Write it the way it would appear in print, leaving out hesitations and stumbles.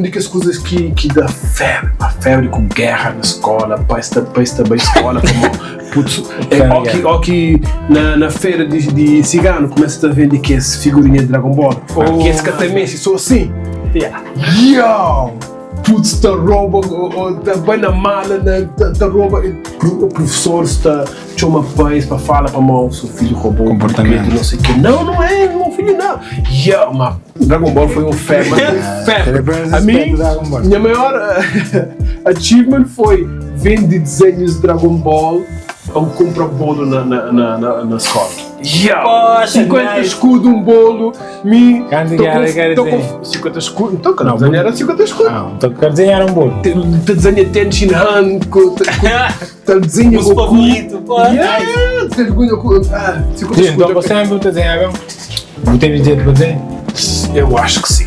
das coisas que dá febre, a febre com guerra na escola, para esta escola, como putz, que na feira de cigano começa a vender que essa figurinha de Dragon Ball, que esse também se sou assim, yo, putz, tá rouba, tá bem na mala, tá rouba, o professor está chama pais para falar para o seu filho roubou comportamento, não sei o que, não é, meu filho não, yo, mas Dragon Ball foi um febre, a mim, minha maior achievement foi vender desenhos de Dragon Ball ou comprar bolo na escola. Yeah. 50 escudos, um bolo, me... Estou com 50 escudos, então que não desenhar 50 escudos. Não, então quer desenhar um bolo. Te desenha Tenshin Han, te desenha Goku. Os favoritos, pô. Yeah, te desenha Goku. 50 escudos. Então você é muito desenhável? Não teve jeito para desenhar? Eu acho que sim.